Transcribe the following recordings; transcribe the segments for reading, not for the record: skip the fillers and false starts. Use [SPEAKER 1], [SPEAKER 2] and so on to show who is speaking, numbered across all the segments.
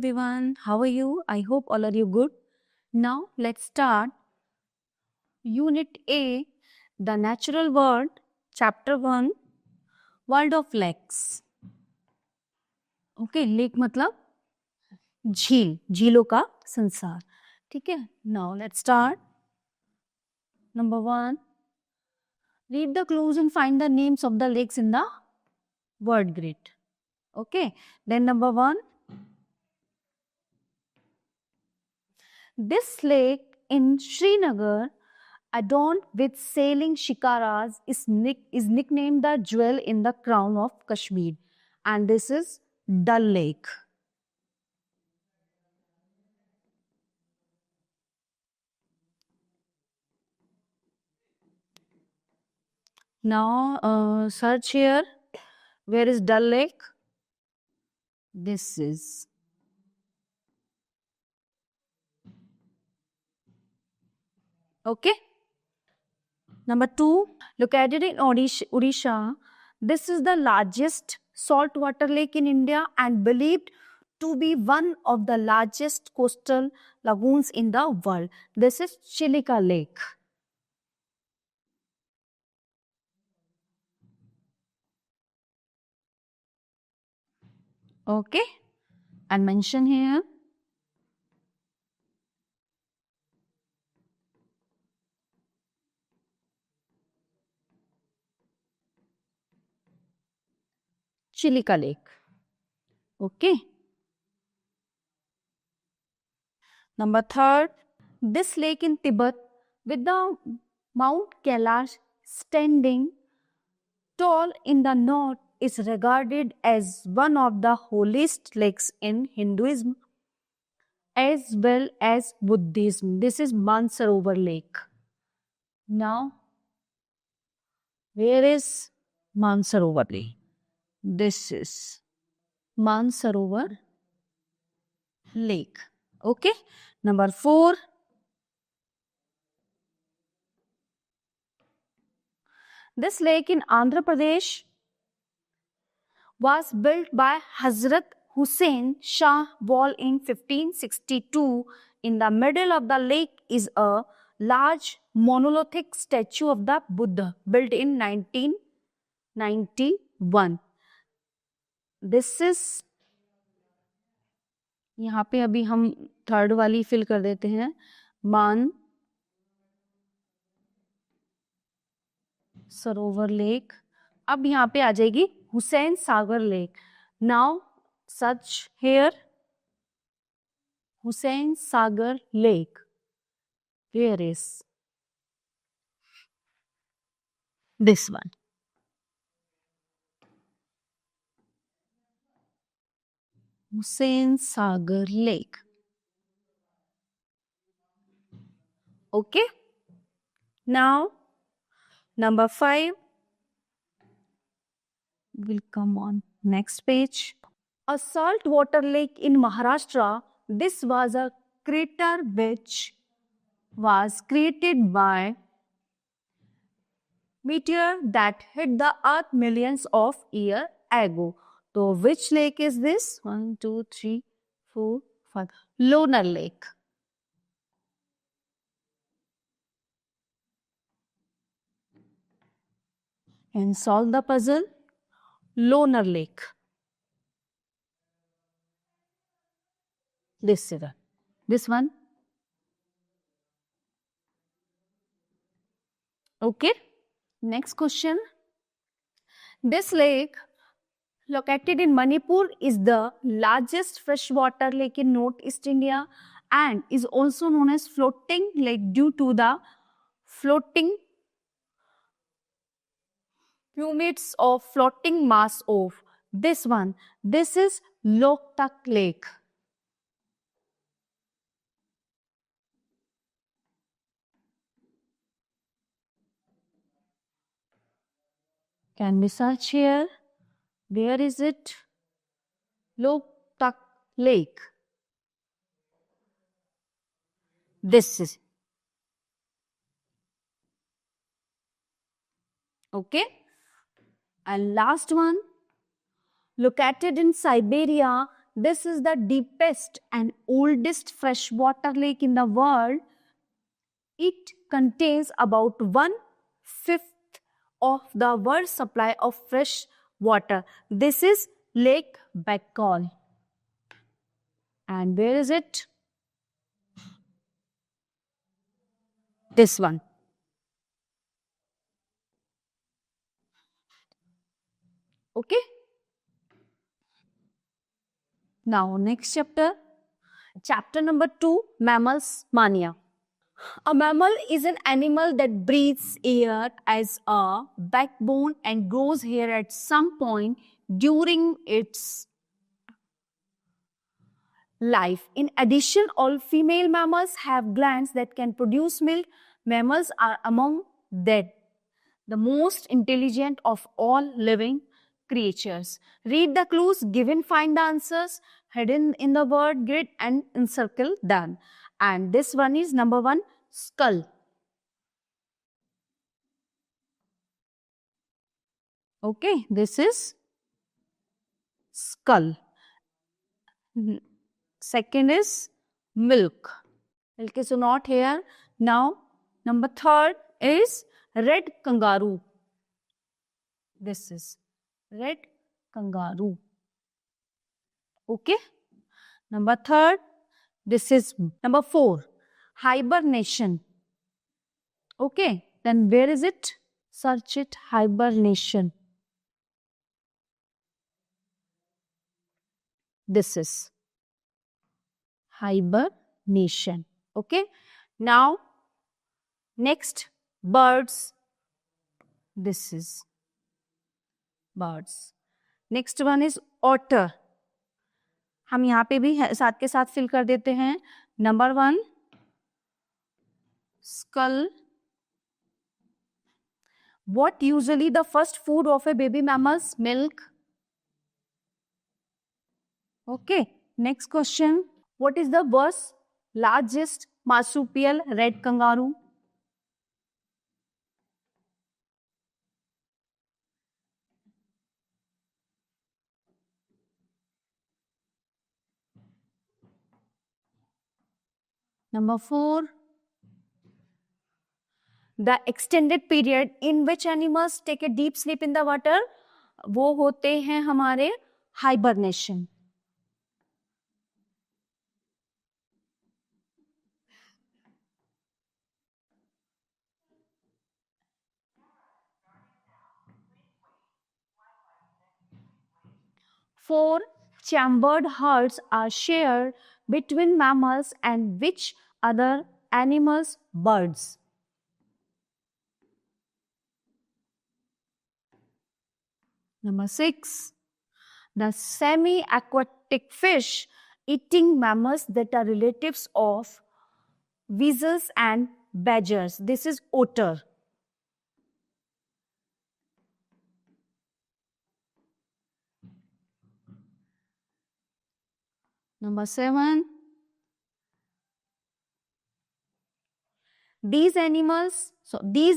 [SPEAKER 1] everyone. How are you? I hope all are you good. Now let's start Unit A, the natural world, Chapter 1, World of Lakes. Okay, lake मतलब झील, झीलों का संसार. ठीक है? Now let's start. Number 1, read the clues and find the names of the lakes in the word grid. Okay, then number 1, this lake in Srinagar, adorned with sailing shikaras, is nicknamed the jewel in the crown of Kashmir, and this is Dal Lake. Now search here. Where is Dal Lake? This is. Okay. Number 2, located in Odisha, this is the largest saltwater lake in India and believed to be one of the largest coastal lagoons in the world. This is Chilika Lake. Okay, and mention here. Chilika Lake. Okay. Number 3, this lake in Tibet with the Mount Kailash standing tall in the north is regarded as one of the holiest lakes in Hinduism as well as Buddhism. This is Mansarovar Lake. Now, where is Mansarovar Lake? This is Mansarovar Lake. Okay. Number 4, this lake in Andhra Pradesh was built by Hazrat Hussain Shah Wall in 1562. In the middle of the lake is a large monolithic statue of the Buddha built in 1991. This is, यहाँ पे अभी हम third वाली fill कर देते हैं, मान सरोवर lake. अब यहाँ पे आ जाएगी Hussain Sagar lake. Now search here Hussain Sagar Lake. Where is this one? Hussain Sagar Lake. Okay. Now, number 5 will come on next page. A saltwater lake in Maharashtra. This was a crater which was created by meteor that hit the earth millions of years ago. So, which lake is this? 1, 2, 3, 4, 5. Lonar Lake. And solve the puzzle. Lonar Lake. This is this one. Okay. Next question. This lake located in Manipur is the largest freshwater lake in Northeast India and is also known as floating lake due to the floating units of floating mass of this one. This is Loktak Lake. Can we search here? Where is it? Loktak Lake. This is. Okay. And last one, located in Siberia, this is the deepest and oldest freshwater lake in the world. It contains about 1/5 of the world's supply of fresh water. This is Lake Baikal. And where is it? This one. Okay. Now, next chapter. Chapter number 2, Mammals Mania. A mammal is an animal that breathes air as a backbone and grows hair at some point during its life. In addition, all female mammals have glands that can produce milk. Mammals are among the most intelligent of all living creatures. Read the clues given, find the answers hidden in the word grid and encircle them. And this one is number 1, skull. Okay, this is skull. Second is milk. Milk is not here. Now, number 3rd is red kangaroo. This is red kangaroo. Okay. Number 3rd, this is number 4, hibernation. Okay. Then where is it? Search it, hibernation. This is hibernation. Okay. Now, next, birds. This is birds. Next one is otter. हम यहाँ पे भी साथ के साथ fill कर देते हैं. Number 1, skull. What usually the first food of a baby mammals? Milk. Okay. Next question. What is the world's largest marsupial? Red kangaroo. Number 4, the extended period in which animals take a deep sleep in the water, वो होते हैं हमारे hibernation. Four chambered hearts are shared between mammals and which other animals? Birds. Number 6, the semi-aquatic fish eating mammals that are relatives of weasels and badgers. This is otter. Number 7, these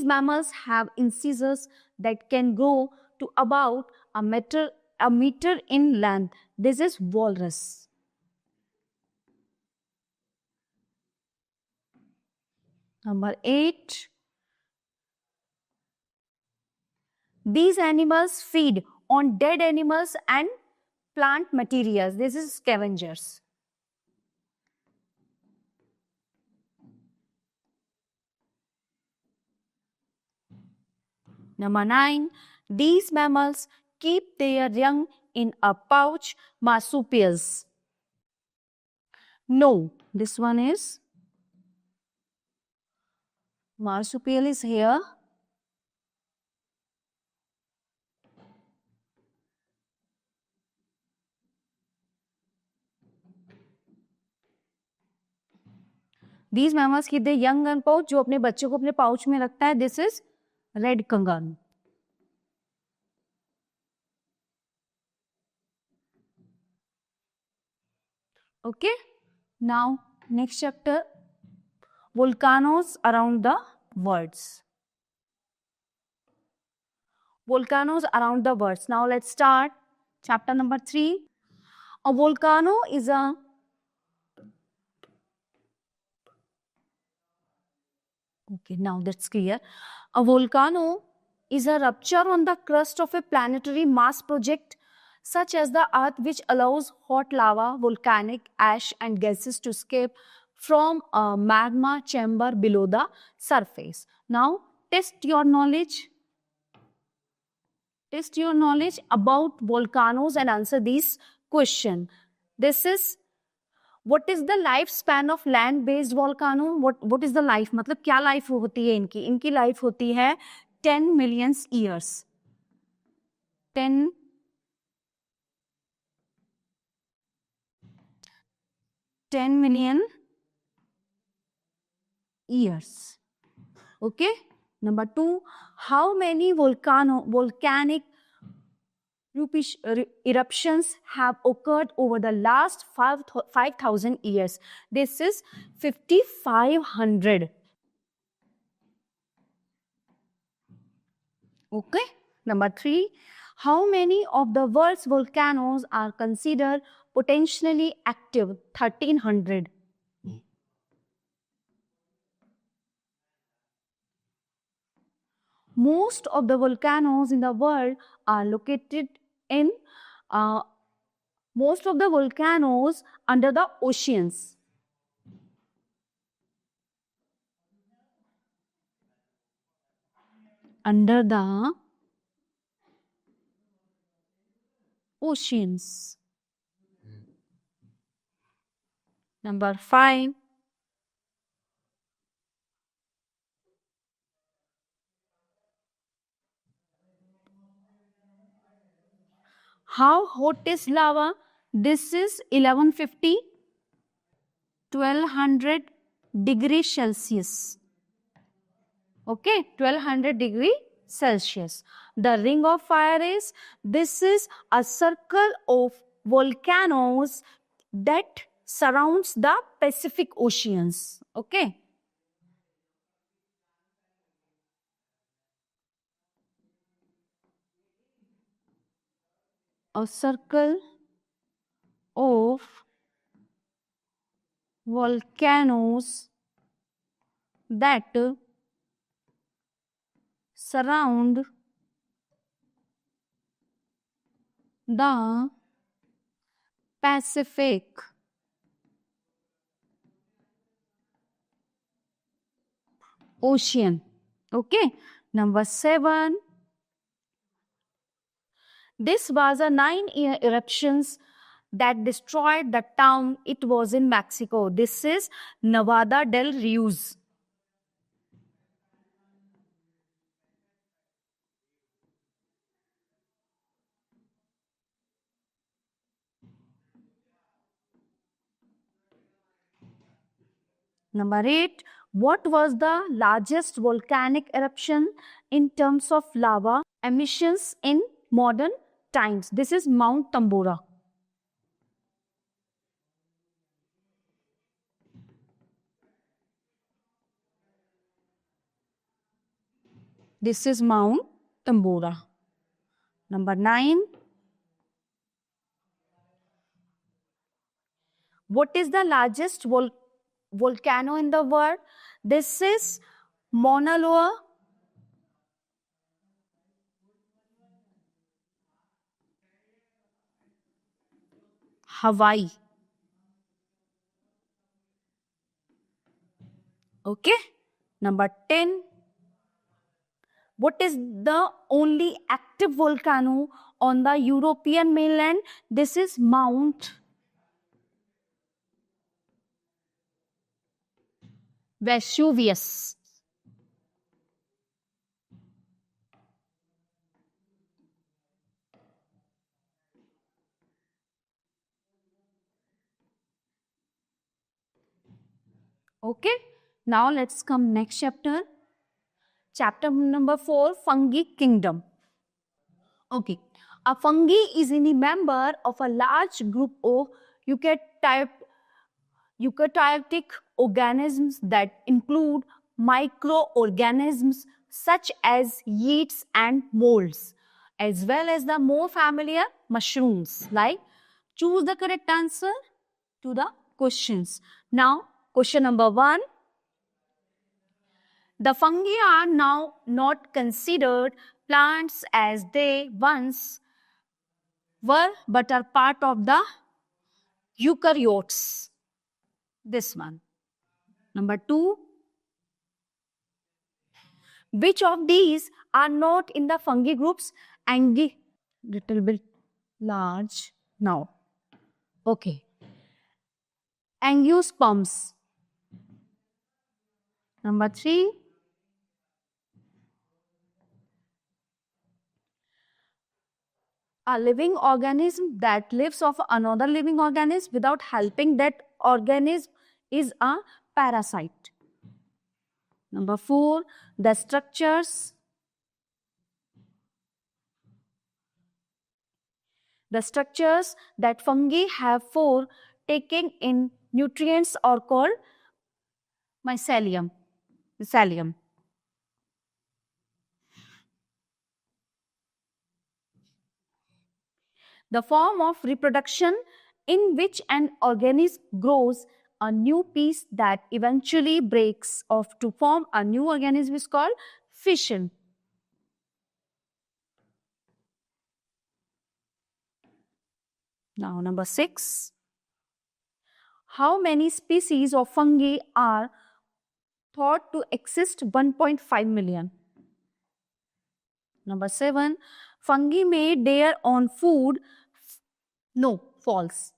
[SPEAKER 1] mammals have incisors that can go to about a meter in length. This is walrus. Number 8, these animals feed on dead animals and plant materials. This is scavengers. Number 9, these mammals keep their young in a pouch. Marsupials. No, this one is marsupial is here. These mammals keep their young in pouch, जो अपने बच्चों को अपने pouch में रखता है. This is red kangaroo. Okay. Now, next chapter, volcanoes around the world. Volcanoes around the world. Now, let's start chapter number 3. A volcano is a okay, now that's clear. A volcano is a rupture on the crust of a planetary mass project such as the Earth, which allows hot lava, volcanic ash, and gases to escape from a magma chamber below the surface. Now, test your knowledge. Test your knowledge about volcanoes and answer these question. This is what is the lifespan of land based volcano? What is the life? मतलब क्या life होती है इनकी? इनकी life होती है 10 million years. 10 million years. Okay. Number 2, how many volcanic eruptions have occurred over the last 5,000 years? This is 5,500. Okay. Number 3, how many of the world's volcanoes are considered potentially active? 1,300. Most of the volcanoes in the world are located in most of the volcanoes under the oceans. Under the oceans. Number 5. How hot is lava? This is 1150, 1200 degrees Celsius. Okay, 1200 degree Celsius. The ring of fire is, this is a circle of volcanoes that surrounds the Pacific Oceans. Okay. A circle of volcanoes that surround the Pacific Ocean. Okay. Number 7. This was a 9-year eruptions that destroyed the town. It was in Mexico. This is Nevada del Ruiz. Number 8. What was the largest volcanic eruption in terms of lava emissions in modern times? This is Mount Tambora. This is Mount Tambora. Number 9. What is the largest volcano in the world? This is Mauna Loa. Hawaii. Okay. Number 10. What is the only active volcano on the European mainland? This is Mount Vesuvius. Okay. Now let's come next chapter. Chapter number 4, Fungi Kingdom. Okay. A fungi is any member of a large group of eukaryotic organisms that include microorganisms such as yeasts and molds, as well as the more familiar mushrooms like Choose the correct answer to the questions. Now, question number 1. The fungi are now not considered plants as they once were, but are part of the eukaryotes. This one. Number 2. Which of these are not in the fungi groups? Little bit large now. Okay. Angiosperms. Number 3. A living organism that lives off another living organism without helping that organism is a parasite. Number 4, the structures that fungi have for taking in nutrients are called mycelium. The form of reproduction in which an organism grows a new piece that eventually breaks off to form a new organism is called fission. Now, number 6. How many species of fungi are thought to exist? 1.5 million. Number 7. Fungi made their own food? No, false.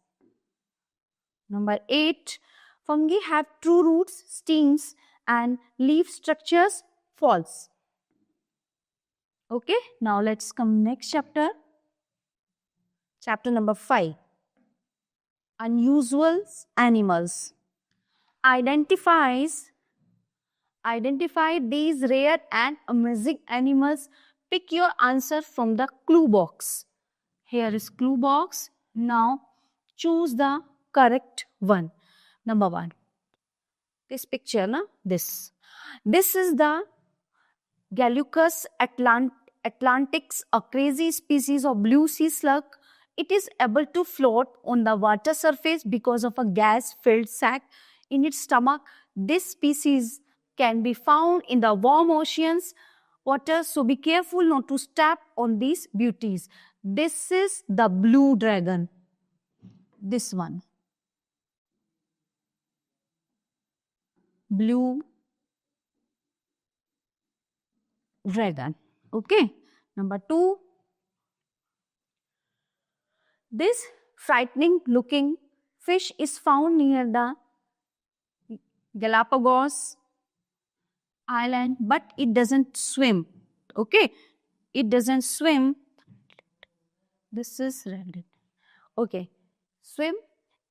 [SPEAKER 1] Number 8. Fungi have true roots, stems, and leaf structures? False. Okay, now let's come next chapter. Chapter number 5. Unusual animals. Identify these rare and amazing animals. Pick your answer from the clue box. Here is clue box. Now choose the correct one. Number 1. This picture, this is the Gallucus atlanticus, a crazy species of blue sea slug. It is able to float on the water surface because of a gas-filled sac in its stomach. This species can be found in the warm oceans water, so be careful not to step on these beauties. This is the blue dragon. This one. Blue dragon. Okay. Number 2. This frightening looking fish is found near the Galapagos Island, but it doesn't swim. Okay. It doesn't swim. This is red. Okay. Swim.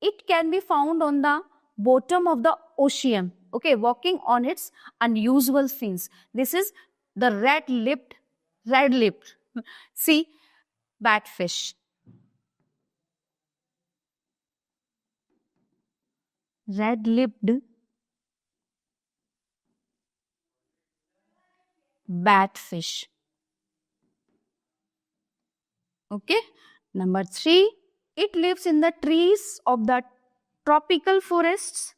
[SPEAKER 1] It can be found on the bottom of the ocean. Okay. Walking on its unusual fins. This is the red-lipped sea batfish. Red-lipped batfish. Okay. Number 3. It lives in the trees of the tropical forests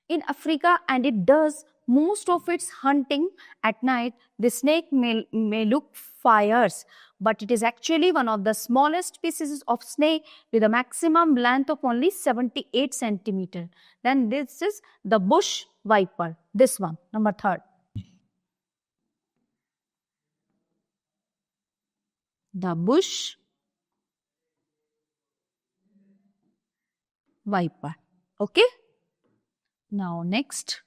[SPEAKER 1] in Africa, and it does most of its hunting at night. The snake may look fierce, but it is actually one of the smallest species of snake with a maximum length of only 78 centimeters. Then this is the bush viper. This one, number 3. The bush viper. Okay. Now next,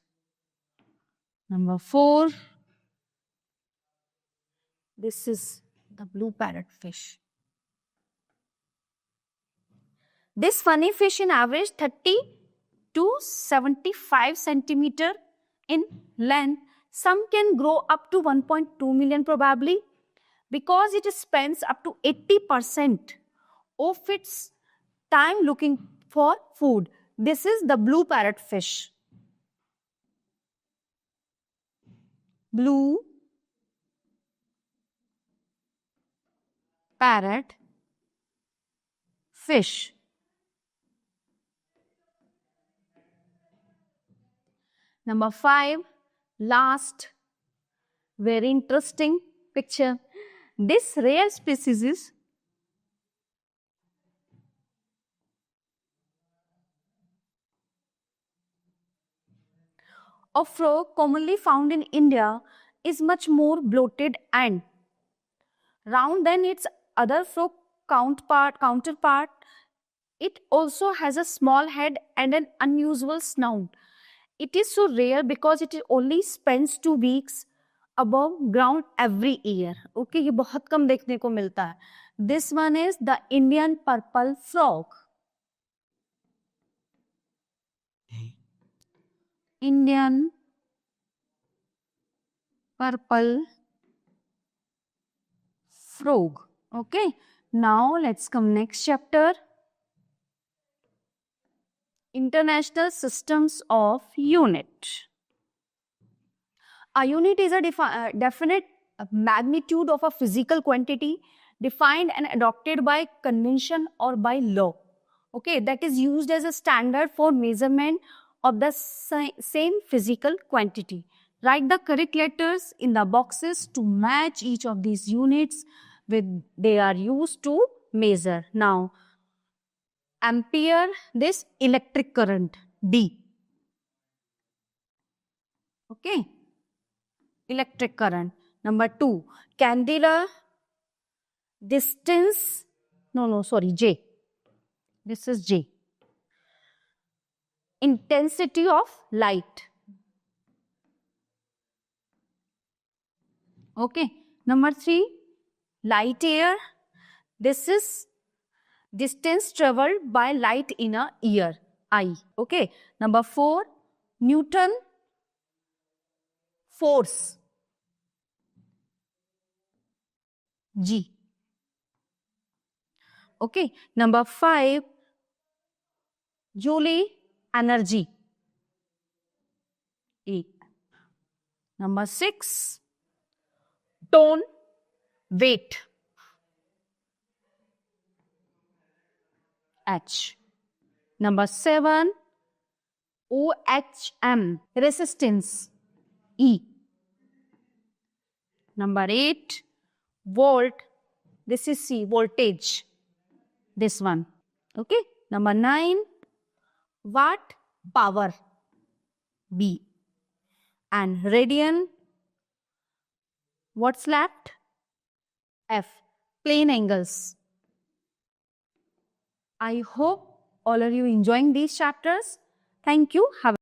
[SPEAKER 1] number 4. This is the blue parrotfish. This funny fish in average 30 to 75 centimeter in length. Some can grow up to 1.2 million probably, because it spends up to 80% of its time looking for food. This is the blue parrotfish. Blue parrot fish. Number 5, last, very interesting picture. This rare species is of frog commonly found in India is much more bloated and round than its other frog counterpart. It also has a small head and an unusual snout. It is so rare because it only spends 2 weeks above ground every year. Okay, ये बहुत कम देखने को मिलता है. This one is the Indian purple frog. Indian purple frog. Okay, now let's come next chapter. International systems of unit. A unit is a definite magnitude of a physical quantity defined and adopted by convention or by law. Okay, that is used as a standard for measurement of the same physical quantity. Write the correct letters in the boxes to match each of these units with they are used to measure. Now, ampere, this electric current, D. Okay, electric current. Number 2, candela, distance, J. This is J. Intensity of light. Okay, number 3, light year. This is distance traveled by light in a year, I. Okay, number 4, Newton force, G. Okay, number 5, Joule energy, E. Number 6, tone weight, H. Number 7, OHM resistance, E. Number 8, volt, this is C, voltage, this one. Okay, number 9, watt power, B. And radian, what's left? F, plane angles. I hope all of you enjoying these chapters. Thank you. Have